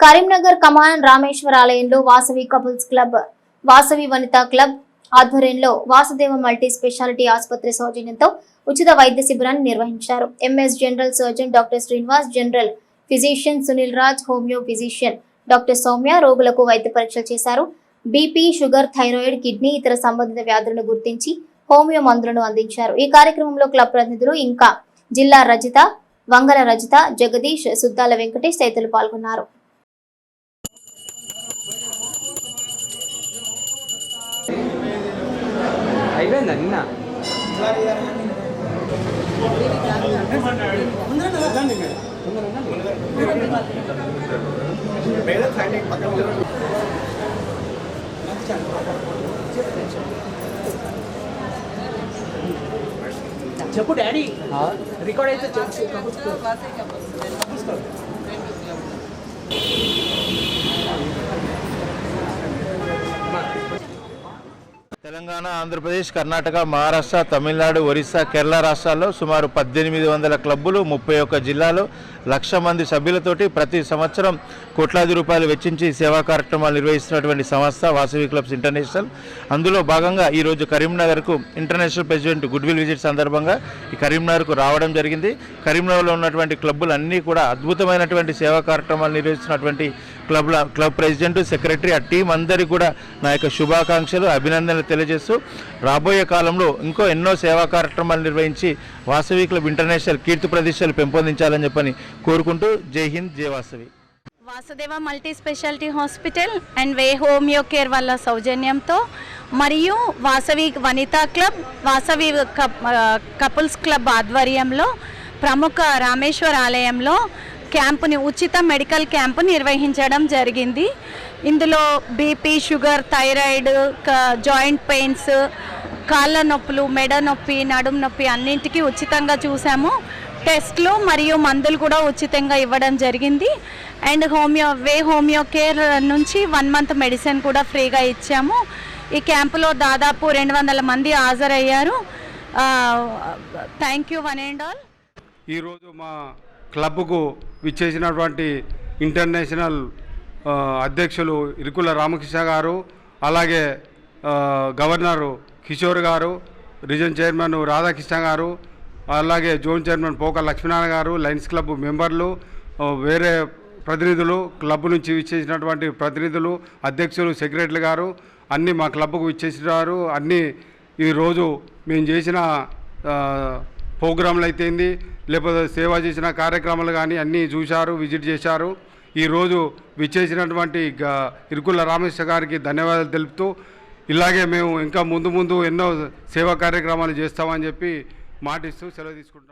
కరీంనగర్ కమాన్ రామేశ్వర ఆలయంలో Vasavi couples club, Vasavi Vanitha club ఆధ్వర్యంలో Vasudeva multi speciality ఆసుపత్రి సౌజన్యంతో ఉచిత వైద్య శిబిరాన్ని నిర్వహించారు. MS general surgeon doctor Srinivas, general physician Sunil Raj, homeo physician doctor Soumya రోగులకు వైద్య పరీక్షలు చేశారు. బీపీ, షుగర్, థైరాయిడ్, కిడ్నీ ఇతర సంబంధిత వ్యాధులను గుర్తించి హోమియో మందులను అందించారు. ఈ కార్యక్రమంలో క్లబ్ ప్రతినిధులు ఇంకా జిల్లా రజిత, వంగల రజిత, జగదీష్, సుద్దాల వెంకటేష్ తదితరులు పాల్గొన్నారు. చెప్పు డాడీ రికార్డ్ అయితే తెలంగాణ, ఆంధ్రప్రదేశ్, కర్ణాటక, మహారాష్ట్ర, తమిళనాడు, ఒరిస్సా, కేరళ రాష్ట్రాల్లో సుమారు 1800 క్లబ్బులు, 31 జిల్లాలో 1,00,000 మంది సభ్యులతోటి ప్రతి సంవత్సరం కోట్లాది రూపాయలు వెచ్చించి సేవా కార్యక్రమాలు నిర్వహిస్తున్నటువంటి సంస్థ వాసవి క్లబ్స్ ఇంటర్నేషనల్. అందులో భాగంగా ఈరోజు కరీంనగర్కు ఇంటర్నేషనల్ ప్రెసిడెంట్ గుడ్విల్ విజిట్ సందర్భంగా ఈ కరీంనగర్కు రావడం జరిగింది. కరీంనగర్లో ఉన్నటువంటి క్లబ్బులు అన్నీ కూడా అద్భుతమైనటువంటి సేవా కార్యక్రమాలు నిర్వహిస్తున్నటువంటి క్లబ్ ప్రెసిడెంట్, సెక్రటరీ, ఆ టీం అందరికీ కూడా నా యొక్క శుభాకాంక్షలు, అభినందనలు తెలియజేస్తూ రాబోయే కాలంలో ఇంకో ఎన్నో సేవా కార్యక్రమాలు నిర్వహించి వాసవి క్లబ్ ఇంటర్నేషనల్ కీర్తి ప్రతిష్టలు పెంపొందించాలని చెప్పని కోరుకుంటూ జై హింద్, జై Vasavi. Vasudeva multi speciality hospital and way homeo care వాళ్ళ సౌజన్యంతో మరియు Vasavi Vanitha club, Vasavi couples club ఆధ్వర్యంలో ప్రముఖ రామేశ్వర ఆలయంలో క్యాంపుని, ఉచిత మెడికల్ క్యాంపు నిర్వహించడం జరిగింది. ఇందులో BP, sugar, thyroid, joint pains, కాళ్ళ నొప్పులు, మెడ నొప్పి, నడుము నొప్పి అన్నింటికీ ఉచితంగా చూసాము. టెస్ట్లు మరియు మందులు కూడా ఉచితంగా ఇవ్వడం జరిగింది. అండ్ హోమియో కేర్ నుంచి 1 మంత్ మెడిసిన్ కూడా ఫ్రీగా ఇచ్చాము. ఈ క్యాంపులో దాదాపు 200 మంది హాజరయ్యారు. Thank you one and all. ఈరోజు మా క్లబ్కు విచ్చేసినటువంటి ఇంటర్నేషనల్ అధ్యక్షులు ఇరుకుల రామకృష్ణ గారు, అలాగే గవర్నరు కిషోర్ గారు, రీజన్ చైర్మన్ రాధాకృష్ణ గారు, అలాగే జోన్ చైర్మన్ పోక లక్ష్మీనారాయణ గారు, లయన్స్ క్లబ్ మెంబర్లు, వేరే ప్రతినిధులు, క్లబ్ నుంచి విచ్చేసినటువంటి ప్రతినిధులు, అధ్యక్షులు, సెక్రటరీ గారు అన్నీ మా క్లబ్కు విచ్చేసినారు. అన్నీ ఈరోజు మేము చేసిన ప్రోగ్రాంలు అయితేంది, లేకపోతే సేవ చేసిన కార్యక్రమాలు కానీ అన్నీ చూశారు, విజిట్ చేశారు. ఈరోజు విచ్చేసినటువంటి ఇరుకుల రామేశ్వర గారికి ధన్యవాదాలు తెలుపుతూ, ఇలాగే మేము ఇంకా ముందు ఎన్నో సేవా కార్యక్రమాలు చేస్తామని చెప్పి మాటిస్తూ సెలవు తీసుకుంటాం.